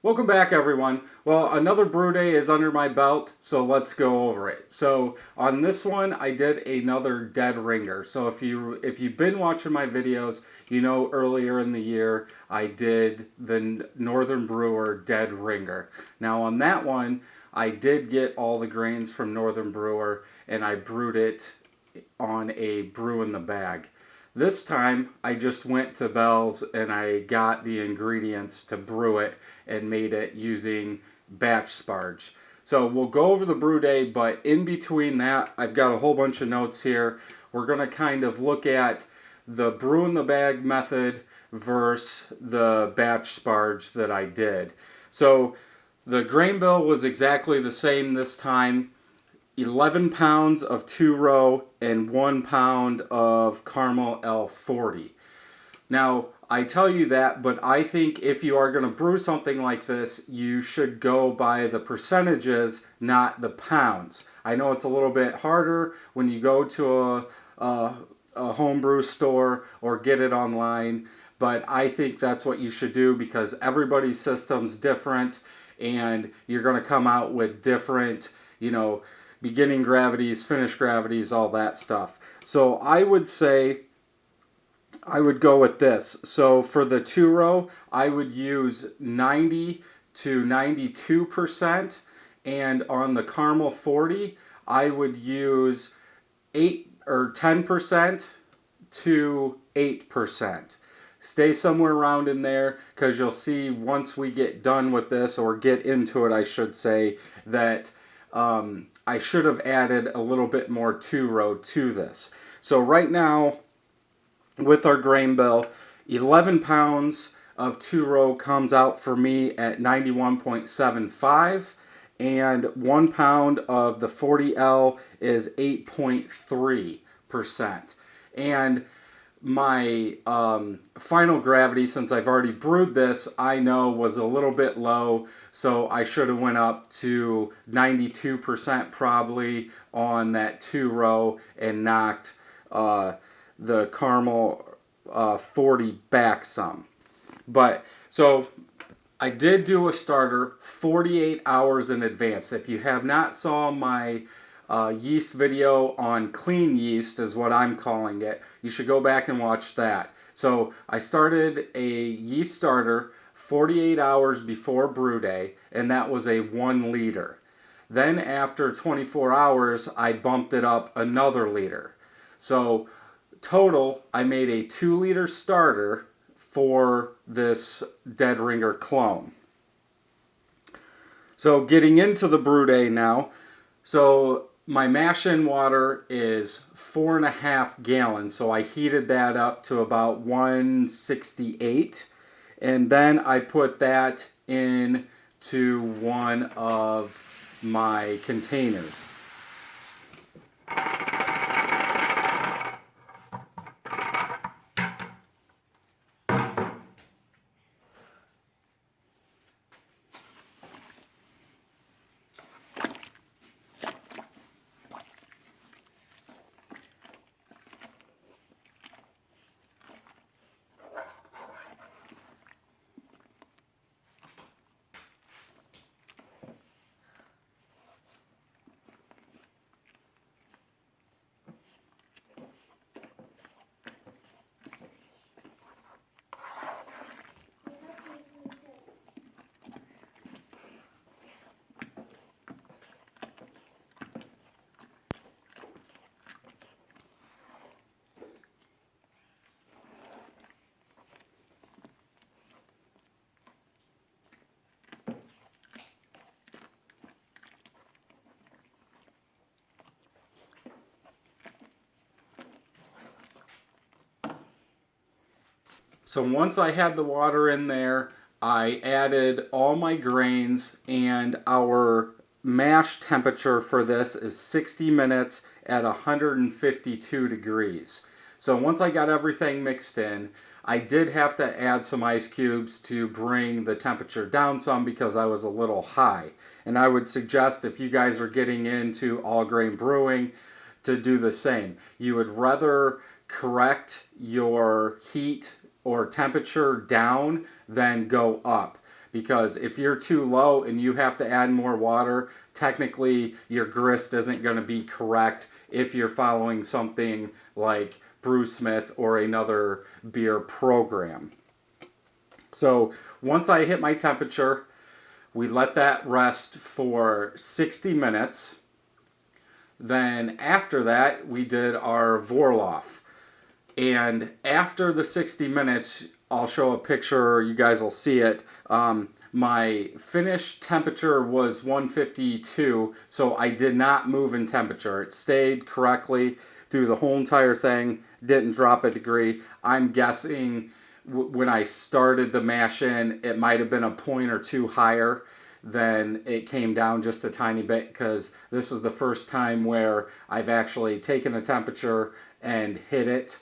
Welcome back, everyone. Well, another brew day is under my belt, so let's go over it. So on this one, I did another dead ringer. So if you've been watching my videos, you know earlier in the year I did the Northern Brewer dead ringer. Now on that one, I did get all the grains from Northern Brewer and I brewed it on a brew in the bag. This time, I just went to Bell's and I got the ingredients to brew it and made it using batch sparge. So we'll go over the brew day, but in between that, I've got a whole bunch of notes here. We're going to kind of look at the brew in the bag method versus the batch sparge that I did. So the grain bill was exactly the same this time. 11 pounds of 2-row and 1 pound of caramel L40. Now, I tell you that, but I think if you are going to brew something like this, you should go by the percentages, not the pounds. I know it's a little bit harder when you go to a homebrew store or get it online, but I think that's what you should do because everybody's system's different and you're going to come out with different, beginning gravities, finish gravities, all that stuff. So I would say I would go with this. So for the 2-row, I would use 90 to 92%, and on the caramel 40, I would use 8 or 10% to 8%. Stay somewhere around in there because you'll see once we get done with this, or get into it, I should say, that I should have added a little bit more 2-row to this. So right now, with our grain bill, 11 pounds of 2-row comes out for me at 91.75, and 1 pound of the 40L is 8.3%. And my final gravity, since I've already brewed this, I know was a little bit low, so I should have went up to 92% probably on that 2-row and knocked the caramel 40 back some. But so I did do a starter 48 hours in advance. If you have not saw my yeast video on clean yeast, is what I'm calling it, you should go back and watch that. So I started a yeast starter 48 hours before brew day, and that was a 1 liter. Then after 24 hours, I bumped it up another liter. So total, I made a 2-liter starter for this dead ringer clone. So getting into the brew day now, so my mash-in water is 4.5 gallons, so I heated that up to about 168, and then I put that into one of my containers. So once I had the water in there, I added all my grains, and our mash temperature for this is 60 minutes at 152 degrees. So once I got everything mixed in, I did have to add some ice cubes to bring the temperature down some because I was a little high. And I would suggest, if you guys are getting into all grain brewing, to do the same. You would rather correct your heat or temperature down than go up, because if you're too low and you have to add more water, technically your grist isn't going to be correct if you're following something like Brewsmith or another beer program. So once I hit my temperature, we let that rest for 60 minutes. Then after that, we did our Vorloff. And after the 60 minutes, I'll show a picture, you guys will see it. My finished temperature was 152, so I did not move in temperature. It stayed correctly through the whole entire thing, didn't drop a degree. I'm guessing when I started the mash in, it might have been a point or two higher. Then it came down just a tiny bit, because this is the first time where I've actually taken a temperature and hit it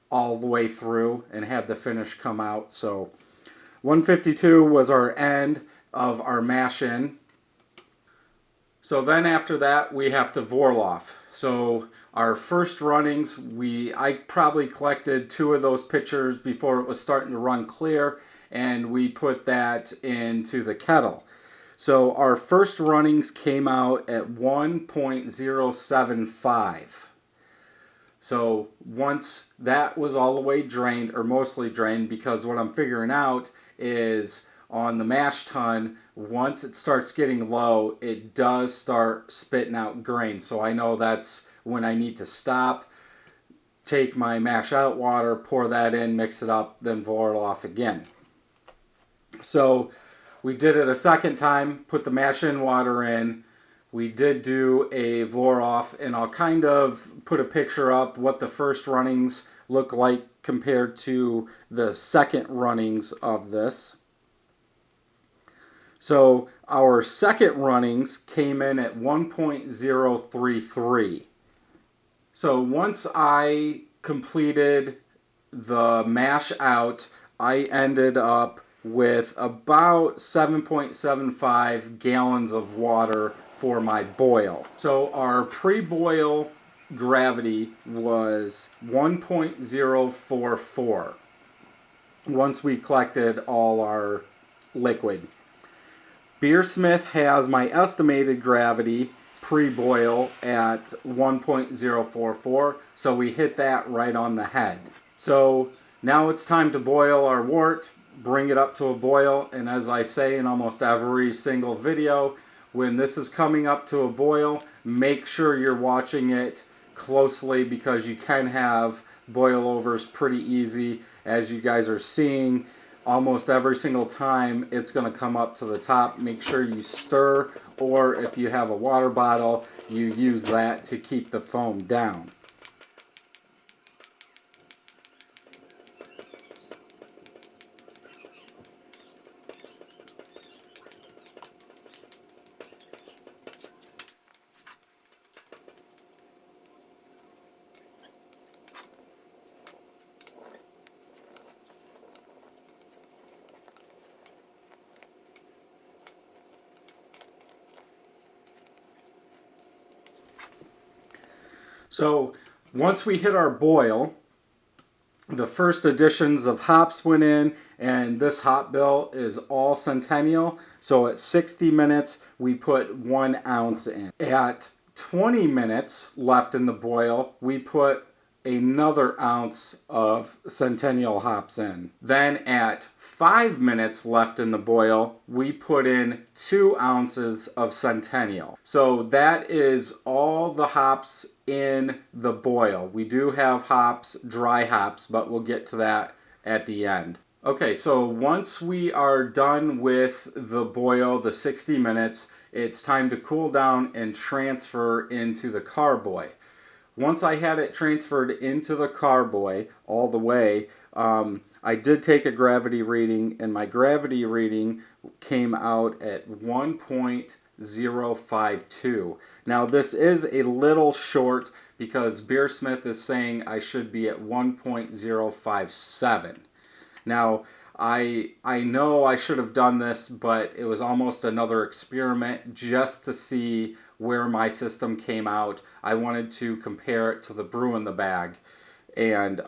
all the way through and had the finish come out. So 152 was our end of our mash in. So then after that, we have to Vorloff. So our first runnings, I probably collected 2 of those pitchers before it was starting to run clear, and we put that into the kettle. So our first runnings came out at 1.075. So once that was all the way drained, or mostly drained, because what I'm figuring out is on the mash tun, once it starts getting low, it does start spitting out grain. So I know that's when I need to stop, take my mash out water, pour that in, mix it up, then Vorloff again. So we did it a second time, put the mash in water in. We did do a Vorloff, and I'll kind of put a picture up what the first runnings look like compared to the second runnings of this. So our second runnings came in at 1.033. So once I completed the mash out, I ended up with about 7.75 gallons of water for my boil. So our pre-boil gravity was 1.044 once we collected all our liquid. Beersmith has my estimated gravity pre-boil at 1.044, so we hit that right on the head. So now it's time to boil our wort, bring it up to a boil, and as I say in almost every single video, when this is coming up to a boil, make sure you're watching it closely, because you can have boilovers pretty easy. As you guys are seeing, almost every single time it's going to come up to the top. Make sure you stir, or if you have a water bottle, you use that to keep the foam down. So once we hit our boil, the first additions of hops went in, and this hop bill is all Centennial. So at 60 minutes, we put 1 ounce in. At 20 minutes left in the boil, we put another ounce of Centennial hops in. Then at 5 minutes left in the boil, we put in 2 ounces of Centennial. So that is all the hops in the boil. We do have hops, dry hops, but we'll get to that at the end. Okay, so once we are done with the boil, the 60 minutes, it's time to cool down and transfer into the carboy. Once I had it transferred into the carboy all the way, I did take a gravity reading, and my gravity reading came out at 1.052. Now this is a little short, because Beersmith is saying I should be at 1.057. Now I know I should have done this, but it was almost another experiment just to see where my system came out. I wanted to compare it to the brew in the bag. And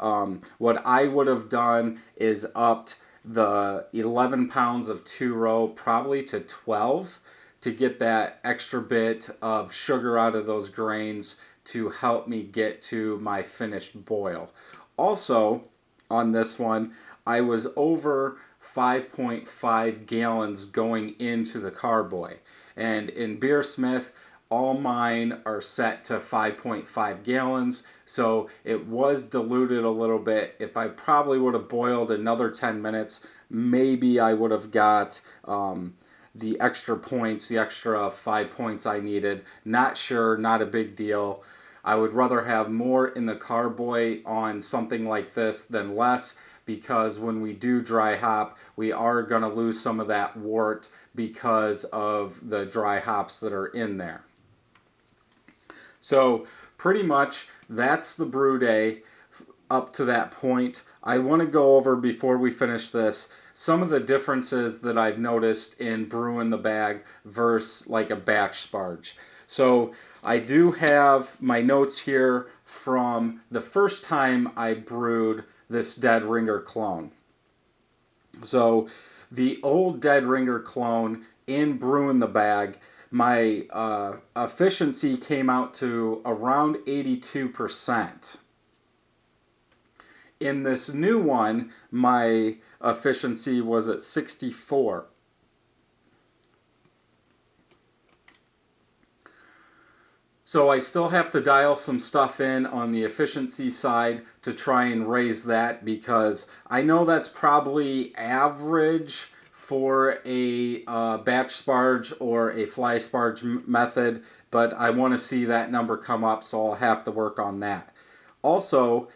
what I would have done is upped the 11 pounds of 2-row probably to 12 to get that extra bit of sugar out of those grains to help me get to my finished boil. Also, on this one, I was over 5.5 gallons going into the carboy. And in Beersmith, all mine are set to 5.5 gallons, so it was diluted a little bit. If I probably would have boiled another 10 minutes, maybe I would have got the extra points, the extra 5 points I needed. Not sure, not a big deal. I would rather have more in the carboy on something like this than less, because when we do dry hop, we are going to lose some of that wort because of the dry hops that are in there. So pretty much that's the brew day up to that point. I want to go over, before we finish this, some of the differences that I've noticed in brew in the bag versus like a batch sparge. So I do have my notes here from the first time I brewed this Dead Ringer clone. So the old Dead Ringer clone in brew in the bag, my efficiency came out to around 82%. In this new one, my efficiency was at 64. So I still have to dial some stuff in on the efficiency side to try and raise that, because I know that's probably average for a batch sparge or a fly sparge method, but I want to see that number come up, so I'll have to work on that. Also,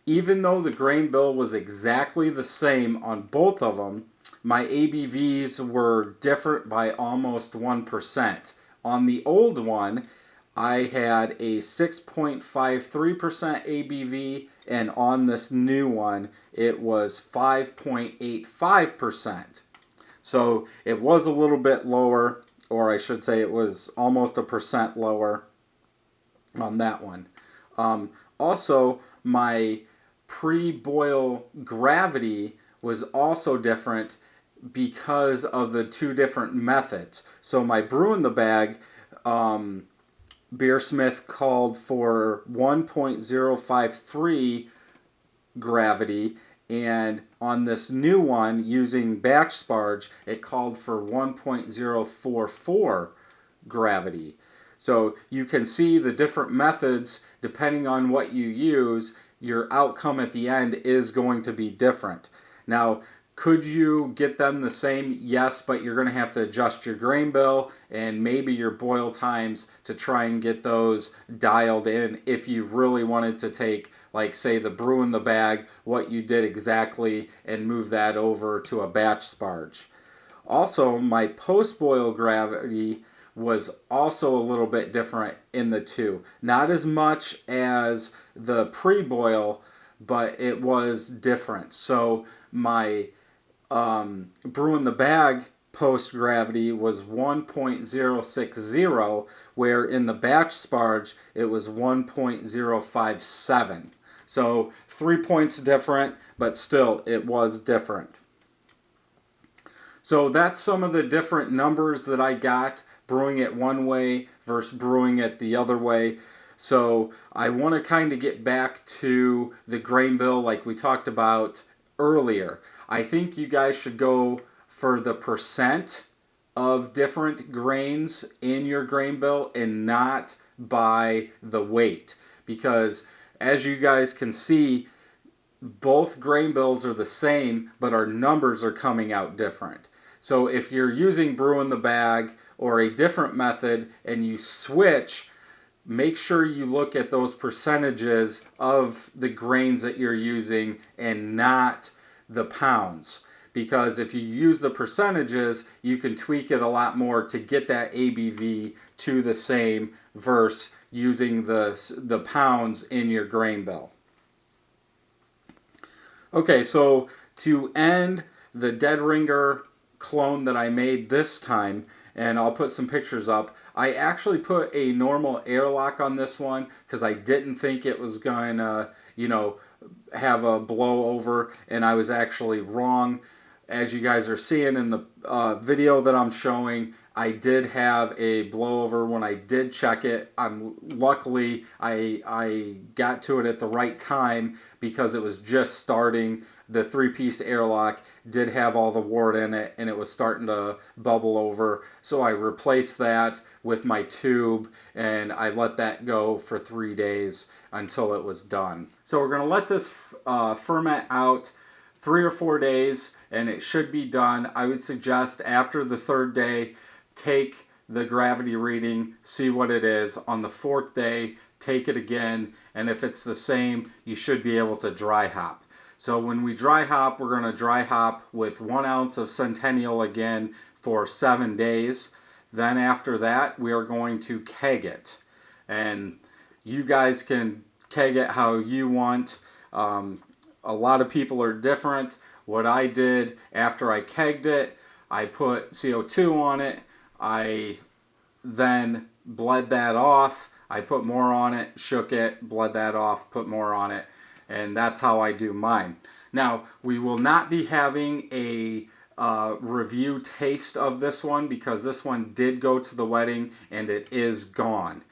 even though the grain bill was exactly the same on both of them, my ABVs were different by almost 1%. On the old one, I had a 6.53% ABV, and on this new one, it was 5.85%. So it was a little bit lower, or I should say it was almost 1% lower on that one. Also, my pre-boil gravity was also different because of the two different methods. So my brew in the bag, Beersmith called for 1.053 gravity, and on this new one using batch sparge, it called for 1.044 gravity. So you can see the different methods, depending on what you use, your outcome at the end is going to be different. Now, could you get them the same? Yes, but you're going to have to adjust your grain bill and maybe your boil times to try and get those dialed in if you really wanted to take, like, say, the brew in the bag, what you did exactly, and move that over to a batch sparge. Also, my post-boil gravity was also a little bit different in the two. Not as much as the pre-boil, but it was different. So my brew in the bag post gravity was 1.060, where in the batch sparge it was 1.057. So 3 points different, but still it was different. So that's some of the different numbers that I got brewing it one way versus brewing it the other way. So I want to kind of get back to the grain bill like we talked about earlier. I think you guys should go for the percent of different grains in your grain bill and not by the weight, because as you guys can see, both grain bills are the same, but our numbers are coming out different. So if you're using brew in the bag or a different method and you switch, make sure you look at those percentages of the grains that you're using and not the pounds. Because if you use the percentages, you can tweak it a lot more to get that ABV to the same versus using the pounds in your grain bill. Okay, so to end the Dead Ringer clone that I made this time, and I'll put some pictures up, I actually put a normal airlock on this one because I didn't think it was going to, have a blowover, and I was actually wrong. as you guys are seeing in the video that I'm showing, I did have a blowover when I did check it. Luckily I got to it at the right time because it was just starting. The 3-piece airlock did have all the wort in it and it was starting to bubble over. So I replaced that with my tube and I let that go for 3 days until it was done. So we're going to let this ferment out 3 or 4 days and it should be done. I would suggest after the 3rd day, take the gravity reading, see what it is. On the 4th day, take it again, and if it's the same, you should be able to dry hop. So when we dry hop, we're going to dry hop with 1 ounce of Centennial again for 7 days. Then after that, we are going to keg it. And you guys can keg it how you want. A lot of people are different. What I did after I kegged it, I put CO2 on it. I then bled that off. I put more on it, shook it, bled that off, put more on it. And that's how I do mine. Now, we will not be having a review taste of this one because this one did go to the wedding and it is gone.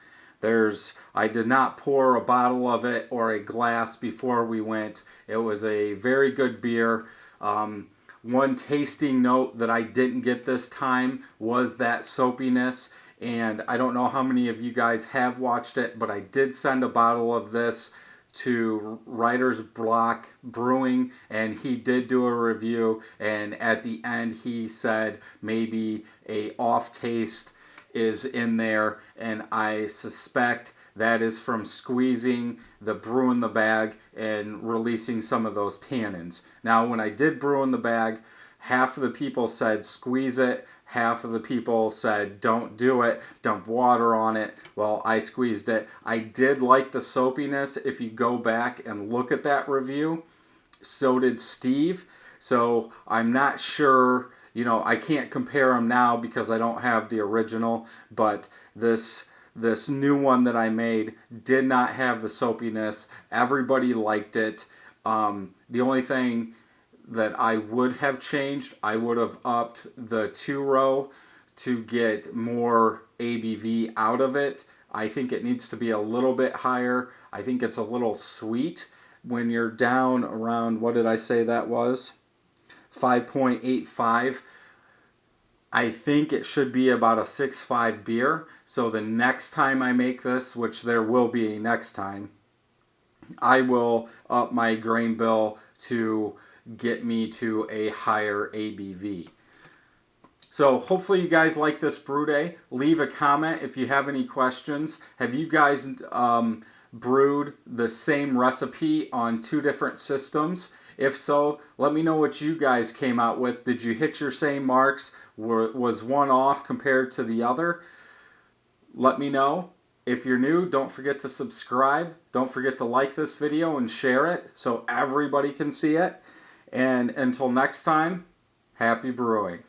I did not pour a bottle of it or a glass before we went. It was a very good beer. One tasting note that I didn't get this time was that soapiness, and I don't know how many of you guys have watched it, but I did send a bottle of this to Writer's Block Brewing, and he did do a review, and at the end he said maybe a off taste is in there, and I suspect that is from squeezing the brew in the bag and releasing some of those tannins. Now, when I did brew in the bag, half of the people said squeeze it, half of the people said don't do it, dump water on it. Well, I squeezed it. I did like the soapiness. If you go back and look at that review, so did Steve. So I'm not sure, you know, I can't compare them now because I don't have the original, but this new one that I made did not have the soapiness. Everybody liked it. The only thing that I would have changed, I would have upped the 2-row to get more ABV out of it. I think it needs to be a little bit higher. I think it's a little sweet when you're down around, what did I say that was? 5.85. I think it should be about a 6.5 beer. So the next time I make this, which there will be a next time, I will up my grain bill to get me to a higher ABV. So hopefully you guys like this brew day. Leave a comment if you have any questions. Have you guys brewed the same recipe on 2 different systems? If so, let me know what you guys came out with. Did you hit your same marks? Was one off compared to the other? Let me know. If you're new, don't forget to subscribe. Don't forget to like this video and share it so everybody can see it. And until next time, happy brewing.